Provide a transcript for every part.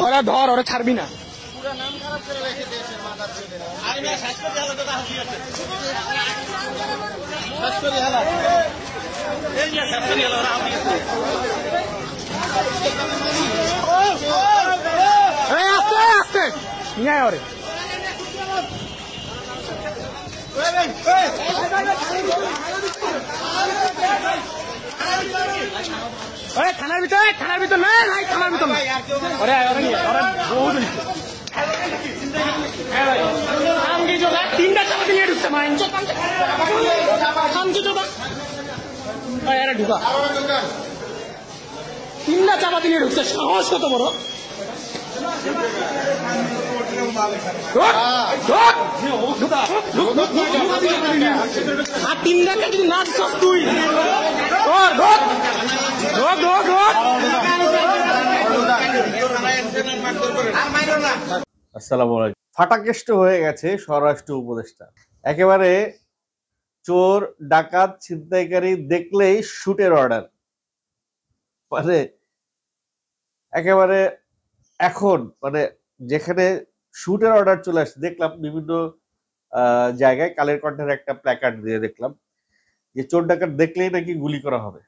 ওরা ধর, ওরা ছাড়বি না। আস্তে আস্তে নিয়ে ওরে থানার ভিতরে, থানার ভিতর না, থানার ভিতর না। ওরে বহুত তিনটা চাপাতি নিয়ে ঢুকছে মাইন ঢুকা, তিনটা চাপাতি নিয়ে ঢুকছে। সাহস কত বড়! আর তিনটাকে যদি না দিচ্ছ তুই, আসসালামু আলাইকুম। ফাটাকেষ্ট হয়ে গেছে স্বরাষ্ট্র উপদেষ্টা। একেবারে চোর, ডাকাত, ছিনতাইকারী দেখলেই শুটের অর্ডার। মানে একেবারে এখন মানে যেখানে শুটের অর্ডার চলে আসছে, দেখলাম বিভিন্ন জায়গায় কালের কণ্ঠের একটা প্ল্যাকার্ড দিয়ে দেখলাম যে চোর ডাকাত দেখলেই নাকি গুলি করা হবে।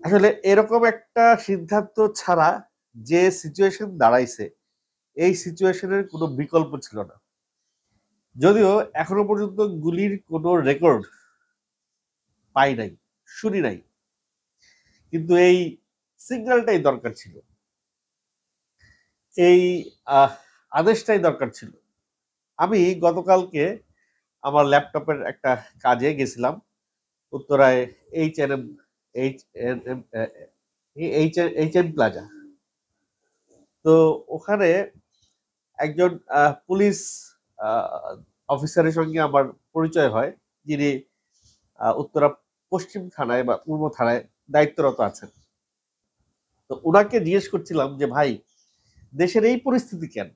আসলে এরকম একটা সিদ্ধান্ত ছাড়া যে সিচুয়েশন দাঁড়াইছে, এই সিচুয়েশনের কোনো বিকল্প ছিল না। যদিও এখনো পর্যন্ত গুলির কোনো রেকর্ড পাই নাই, শুনি নাই, কিন্তু এই সিগন্যালটাই দরকার ছিল, এই আদেশটাই দরকার ছিল। আমি গতকালকে আমার ল্যাপটপের একটা কাজে গেছিলাম উত্তরায় এইচ এন প্লাজা। তো ওখানে একজন পুলিশ অফিসারের সঙ্গে আমার পরিচয় হয়, যিনি উত্তরা পশ্চিম থানায় বা পূর্ব থানায় দায়িত্বরত আছেন। তো ওনাকে জিজ্ঞেস করছিলাম যে ভাই, দেশের এই পরিস্থিতি কেন,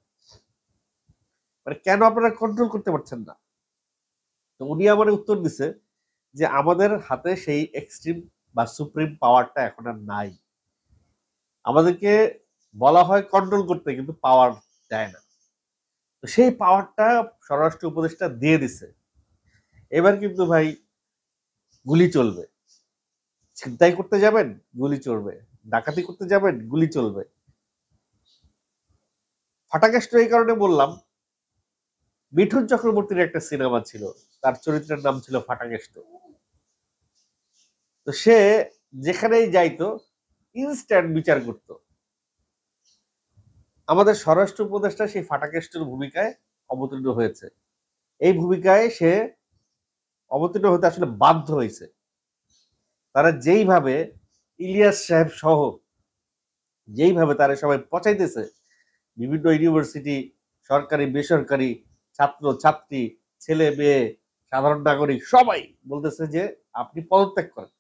মানে কেন আপনারা কন্ট্রোল করতে পারছেন না? তো উনি আমার উত্তর দিছে যে আমাদের হাতে সেই এক্সট্রিম বা সুপ্রিম পাওয়ারটা এখন আর নাই। আমাদেরকে বলা হয় কন্ট্রোল করতে, কিন্তু পাওয়ার দেয় না। তো সেই পাওয়ারটা স্বরাষ্ট্র উপদেষ্টা দিয়ে দিছে। এবার কিন্তু ভাই গুলি চলবে। ছিনতাই করতে যাবেন, গুলি চলবে। ডাকাতি করতে যাবেন, গুলি চলবে। ফাটাকেষ্ট এই কারণে বললাম, মিঠুন চক্রবর্তীর একটা সিনেমা ছিল, তার চরিত্রের নাম ছিল ফাটাকেষ্ট। তো সে যেখানেই যাইতো ইনস্ট্যান্ট বিচার করত। আমাদের স্বরাষ্ট্র উপদেষ্টা সেই ফাটাকেষ্টর ভূমিকায় অবতীর্ণ হয়েছে। এই ভূমিকায় সে অবতীর্ণ হতে আসলে বাধ্য হয়েছে। তারা যেইভাবে ইলিয়াস সাহেব সহ যেইভাবে তারা সবাই পচাইতেছে, বিভিন্ন ইউনিভার্সিটি, সরকারি বেসরকারি, ছাত্র ছাত্রী, ছেলে মেয়ে, সাধারণ নাগরিক সবাই বলতেছে যে আপনি পদত্যাগ করেন।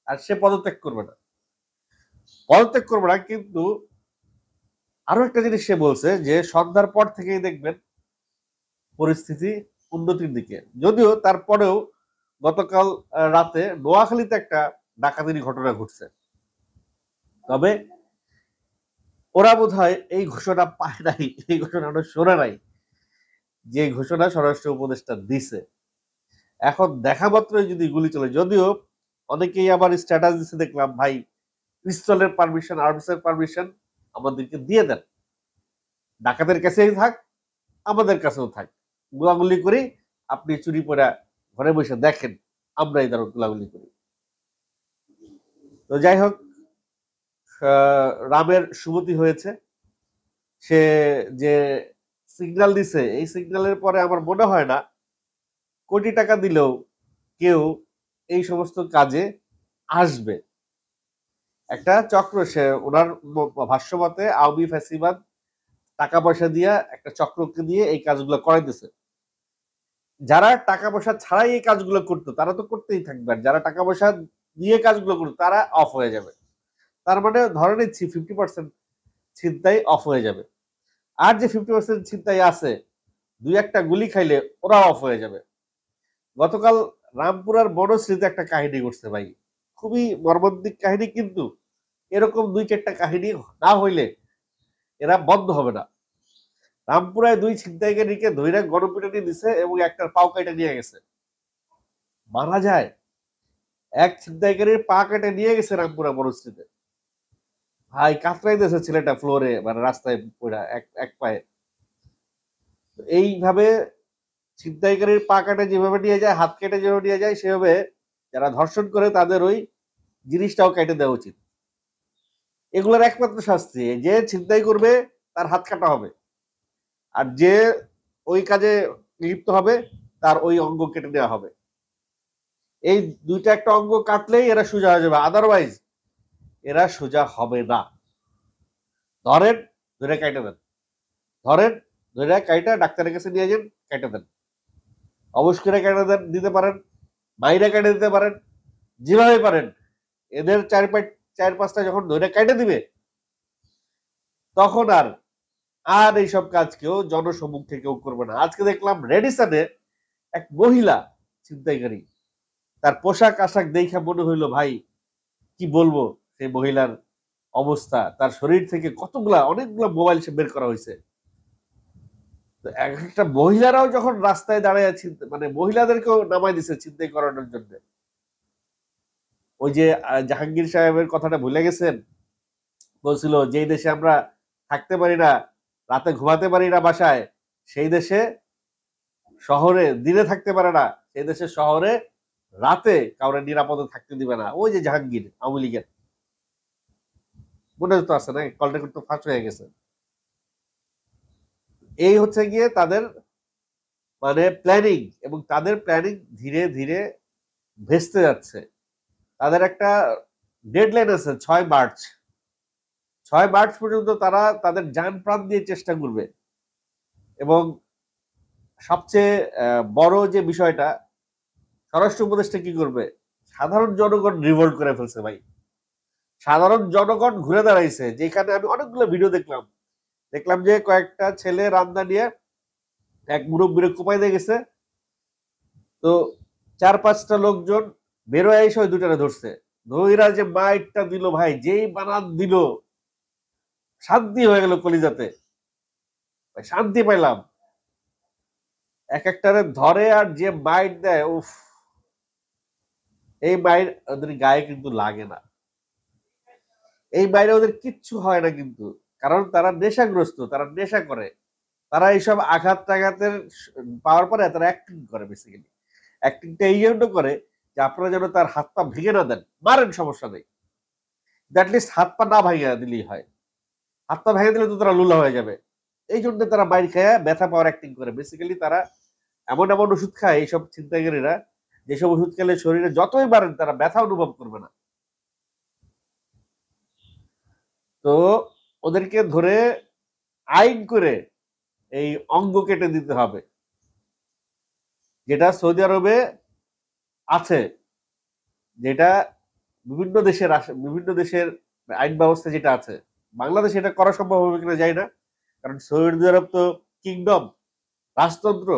আর সে পদত্যাগ করবে না, পদত্যাগ করবে না। কিন্তু আরো একটা জিনিস সে বলছে যে সন্ধ্যার পর থেকেই দেখবেন পরিস্থিতি উন্নতির দিকে। যদিও তারপরেও গতকাল রাতে নোয়াখালীতে একটা ডাকাতির ঘটনা ঘটছে। তবে ওরা বোধহয় এই ঘোষণা পায় নাই, এই ঘোষণাটা শোনে নাই, যে ঘোষণা স্বরাষ্ট্র উপদেষ্টা দিছে। এখন দেখা মাত্রই যদি গুলি চলে, যদিও অনেকেই আবার স্ট্যাটাস দিচ্ছে দেখলাম, ভাই পিস্তলের পারমিশন, আর্মসের পারমিশন আমাদেরকে দিয়ে দেন, ডাকাতের কাছেই থাক, আমাদের কাছেও থাক, গোলাগুলি করি, আপনি চুরি পড়া ঘরে বসে দেখেন আমরা এই ধরনের গোলাগুলি করি। তো যাই হোক, রামের সুমতি হয়েছে। সে যে সিগন্যাল দিছে, এই সিগন্যালের পরে আমার মনে হয় না কোটি টাকা দিলেও কেউ এই সমস্ত কাজে আসবে। একটা চক্র, সে ওনার ভাষ্যমতে আওয়ামী ফ্যাসিবাদ টাকা পয়সা দিয়ে একটা চক্রকে দিয়ে এই কাজগুলো করাইতেছে। যারা টাকা পয়সা ছাড়াই এই কাজগুলো করতো তারা তো করতেই থাকবে, আর যারা টাকা পয়সা দিয়ে কাজগুলো করতো তারা অফ হয়ে যাবে। তার মানে ধরে নিচ্ছি 50% ছিনতাই অফ হয়ে যাবে। আর যে 50% ছিনতাই আছে, দুই একটা গুলি খাইলে ওরা অফ হয়ে যাবে। গতকাল রামপুরার বনশ্রীতে একটা কাহিনী ঘটছে ভাই, খুবই মর্মান্তিক কাহিনী, কিন্তু এরকম 2-4টা কাহিনী না হইলে এরা বন্ধ হবে না। রামপুরায় 2 ছিনতাইকারীকে ধইরা গণপিটুনি দিছে এবং একটার পাও কেটে নিয়ে গেছে। মারা যায়, এক ছিনতাইকারীর পা কেটে নিয়ে গেছে রামপুরা বনশ্রীতে। ভাই কাতরাইতেছে ছেলেটা ফ্লোরে, মানে রাস্তায় পড়া এক এক পায়ে। এইভাবে ছিনতাইকারীর পা কেটে যেভাবে নিয়ে যায়, হাত কেটে যেভাবে নিয়ে যায়, সেভাবে যারা ধর্ষণ করে তাদের ওই জিনিসটাও কেটে দেওয়া উচিত। এগুলোর একমাত্র শাস্তি, যে ছিনতাই করবে তার হাত কাটা হবে, আর যে ওই কাজে লিপ্ত হবে তার ওই অঙ্গ কেটে দেওয়া হবে। এই দুইটা একটা অঙ্গ কাটলেই এরা সোজা হয়ে যাবে, আদারওয়াইজ এরা সোজা হবে না। ধরেন ধরে কাইটা দেন, ধরেন ধরে কাইটা ডাক্তারের কাছে নিয়ে যান, কাইটা দেন, অবশ্য করে কাইটা দেন, দিতে পারেন, মাইরা কাইটা দিতে পারেন, যেভাবে পারেন। এদের 4-5টা যখন ধরে কাইটা দিবে, তখন আর আর এইসব কাজ কেউ জনসম্মুখে কেউ করবে না। আজকে দেখলাম রেডিসনে এক মহিলা ছিনতাইকারী, তার পোশাক আশাক দেখে মনে হইলো ভাই কি বলবো, সেই মহিলার অবস্থা, তার শরীর থেকে অনেকগুলা মোবাইল সে বের করা হয়েছে। একটা মহিলারাও যখন রাস্তায় দাঁড়ায়, মানে মহিলাদেরকেও নামাই দিছে ছিনতাই করানোর জন্য। ওই যে জাহাঙ্গীর সাহেবের কথাটা ভুলে গেছেন, বলছিল যেই দেশে আমরা থাকতে পারি না, রাতে ঘুমাতে পারি না বাসায়, সেই দেশে শহরে দিনে থাকতে পারে না, সেই দেশে শহরে রাতে কাউরে নিরাপদে থাকতে দিবে না। ওই যে জাহাঙ্গীর, আওয়ামী লীগের, মনে তো আছে না, কলটা কিন্তু ফাঁস হয়ে গেছে। এই হচ্ছে গিয়ে তাদের মানে প্ল্যানিং, এবং তাদের প্ল্যানিং ধীরে ধীরে ভেস্তে যাচ্ছে। তাদের একটা ডেডলাইন আছে 6 মার্চ। 6 মার্চ পর্যন্ত তারা তাদের জান প্রাণ দিয়ে চেষ্টা করবে। এবং সবচেয়ে বড় যে বিষয়টা, স্বরাষ্ট্র উপদেষ্টা কি করবে, সাধারণ জনগণ রিভোল্ট করে ফেলছে ভাই। সাধারণ জনগণ ঘুরে দাঁড়াইছে। যেখানে আমি অনেকগুলো ভিডিও দেখলাম যে কয়েকটা ছেলে রামদা নিয়ে এক মুরব্বীরে কোপাই দিয়ে গেছে, তো 4-5টা লোকজন বেরোয় এসে ওই দুটারে ধরছে, ধইরা যে মাইটটা দিল ভাই, যেই বানান দিল, শান্তি হয়ে গেল কলিজাতে, শান্তি পাইলাম। এক একটারে ধরে আর যে মাইট দেয়, উফ, এই মাইট ওদের গায়ে কিন্তু লাগে না, এই মাইরে ওদের কিচ্ছু হয় না কিন্তু, কারণ তারা নেশাগ্রস্ত, তারা নেশা করে, তারা এইসব আঘাত টাঘাতের পাওয়ার পরে তারা অ্যাক্টিং করে। বেসিক্যালি অ্যাক্টিংটা এই জন্য করে যে আপনারা যেন তার হাত পা ভেঙে না দেন, মারেন সমস্যা নেই, অ্যাটলিস্ট হাত পা না ভাঙিয়ে দিলেই হয়। হাত পা ভেঙে দিলে তো তারা লুলা হয়ে যাবে, এই জন্য তারা মাইর খায় ব্যথা পাওয়ার অ্যাক্টিং করে। বেসিক্যালি তারা এমন এমন ওষুধ খায় এইসব ছিনতাইকারীরা, যেসব ওষুধ খেলে শরীরে যতই মারেন তারা ব্যথা অনুভব করবে না। তো ওদেরকে ধরে আইন করে এই অঙ্গ কেটে দিতে হবে, যেটা সৌদি আরবে আছে, যেটা বিভিন্ন দেশের আইন ব্যবস্থা যেটা আছে। বাংলাদেশে এটা করা সম্ভব হবে কিনা জানি না, কারণ সৌদি আরব তো কিংডম, রাজতন্ত্র,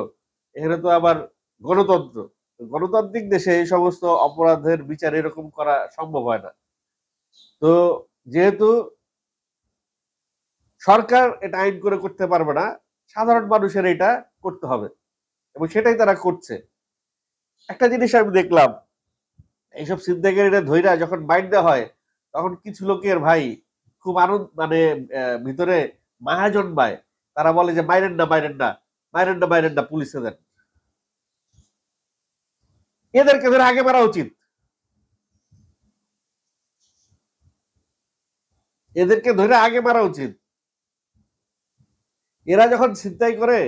এখানে তো আবার গণতন্ত্র। গণতান্ত্রিক দেশে এই সমস্ত অপরাধের বিচার এরকম করা সম্ভব হয় না। তো যেহেতু সরকার এটা আইন করে করতে পারবে না, সাধারণ মানুষের এটা করতে হবে, এবং সেটাই তারা করছে। একটা জিনিস আমি দেখলাম, এইসব ছিনতাইকারীরা ধইরা যখন বাইট দেওয়া হয়, তখন কিছু লোকের ভাই খুব আনন্দ, মানে ভিতরে মায়া জন্মায়। তারা বলে যে মাইরেন না, মাইরেন না, মাইরেন না, মাইরেন না, পুলিশে দেন। এদেরকে ধরে আগে মারা উচিত, এদেরকে ধরে আগে মারা উচিত। এরা যখন ছিনতাই করে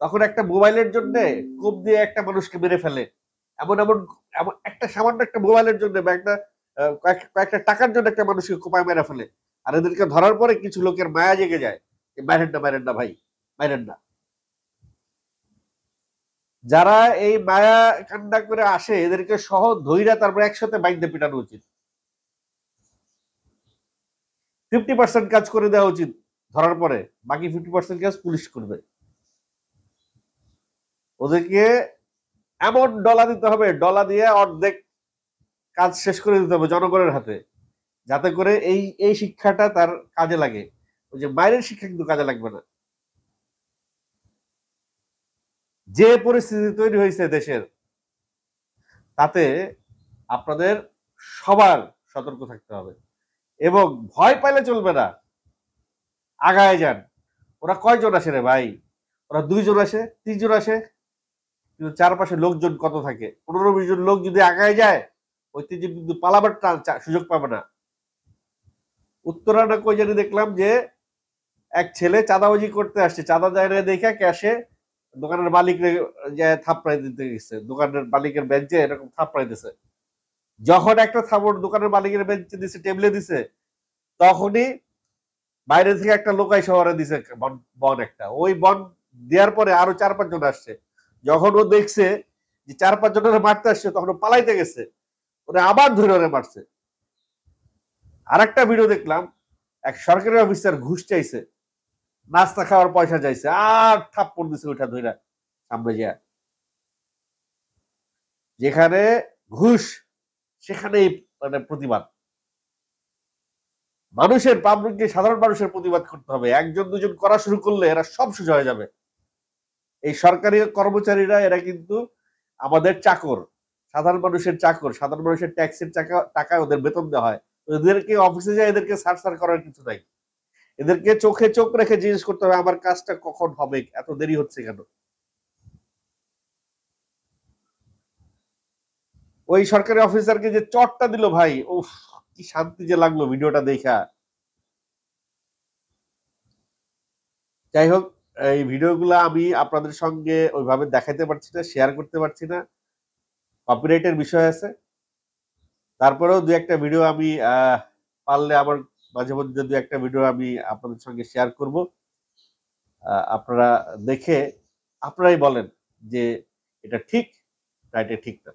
তখন একটা মোবাইলের জন্য কোপ দিয়ে একটা মানুষকে মেরে ফেলে, এমন এমন এমন একটা সামান্য একটা মোবাইলের জন্য বা একটা কয়েকটা টাকার জন্য একটা মানুষকে কোপায় মেরে ফেলে। আর এদেরকে ধরার পরে কিছু লোকের মায়া জেগে যায়, মাইরেন না, মাইরেন না ভাই, মাইরেন না। যারা এই মায়া কান্না করে আসে, এদেরকে সহ ধইরা তারপর একসাথে বাইন্দে পিটানো উচিত। 50% কাজ করে দেওয়া উচিত ধরার পরে, বাকি 50% কাজ পুলিশ করবে। ওদেরকে এমন ডলা দিতে হবে, ডলা দিয়ে অর্ধেক কাজ শেষ করে দিতে হবে জনগণের হাতে, যাতে করে এই এই শিক্ষাটা তার কাজে লাগে। ওই যে বাইরের শিক্ষা কিন্তু কাজে লাগবে না। যে পরিস্থিতি তৈরি হয়েছে দেশের, তাতে আপনাদের সবার সতর্ক থাকতে হবে এবং ভয় পাইলে চলবে না, আগায় যান। ওরা কয়জন আসে রে ভাই? ওরা 2 জন আসে, 3 জন আসে, কিন্তু চারপাশে লোকজন কত থাকে? 15-20 জন লোক যদি আগায় যায়, ওই 3 জন কিন্তু পালাবার সুযোগ পাবে না। উত্তরা না কই জানি দেখলাম যে এক ছেলে চাঁদাবাজি করতে আসছে, চাঁদা দেয় না দেখে ক্যাশে দোকানের মালিকরে যে থাপড়াই দিতে গেছে, দোকানের মালিকের বেঞ্চে এরকম থাপড়াই দিছে। যখন একটা থাপড় দোকানের মালিকের বেঞ্চে দিছে, টেবিলে দিছে, তখনই বাইরে থেকে একটা লোকাই শহরে দিছে বন একটা। ওই বন দেওয়ার পরে আরো 4-5 জন আসছে। যখন ও দেখছে যে 4-5 জনের মারতে আসছে, তখন ও পালাইতে গেছে, ওরা আবার ধরে ওরে মারছে। আরেকটা ভিডিও দেখলাম, এক সরকারি অফিসার ঘুষ চাইছে, নাস্তা খাওয়ার পয়সা চাইছে, আর থাপ্পড় দিছে ওইটা ধইরা সামনে যা। যেখানে ঘুষ সেখানেই মানে প্রতিবাদ। মানুষের পাবলিককে, সাধারণ মানুষের প্রতিবাদ করতে হবে। 1-2 জন করা শুরু করলে এরা সব সোজা হয়ে যাবে। এই সরকারি কর্মচারীরা এরা কিন্তু আমাদের চাকর, সাধারণ মানুষের চাকর, সাধারণ মানুষের ট্যাক্সের টাকা ওদের বেতন দেওয়া হয়। এদেরকে অফিসে যায় এদেরকে সার করার কিছু নাই। এদেরকে চোখে চোখ রেখে জিজ্ঞেস করতে হবে আমার কাজটা কখন হবে, এত দেরি হচ্ছে কেন। ওই সরকারি অফিসারকে যে চটটা দিল ভাই, উফ, কি শান্তি যে লাগলো ভিডিওটা দেখা। যাই হোক, এই ভিডিওগুলো আমি আপনাদের সঙ্গে ওইভাবে দেখাতে পারছি না, শেয়ার করতে পারছি না, কপিরাইটের বিষয় আছে। তারপরেও 2-1টা ভিডিও আমি পারলে আমার মাঝে মধ্যে 2-1টা ভিডিও আমি আপনাদের সঙ্গে শেয়ার করব। আপনারা দেখে আপনারাই বলেন যে এটা ঠিক না, এটা ঠিক না।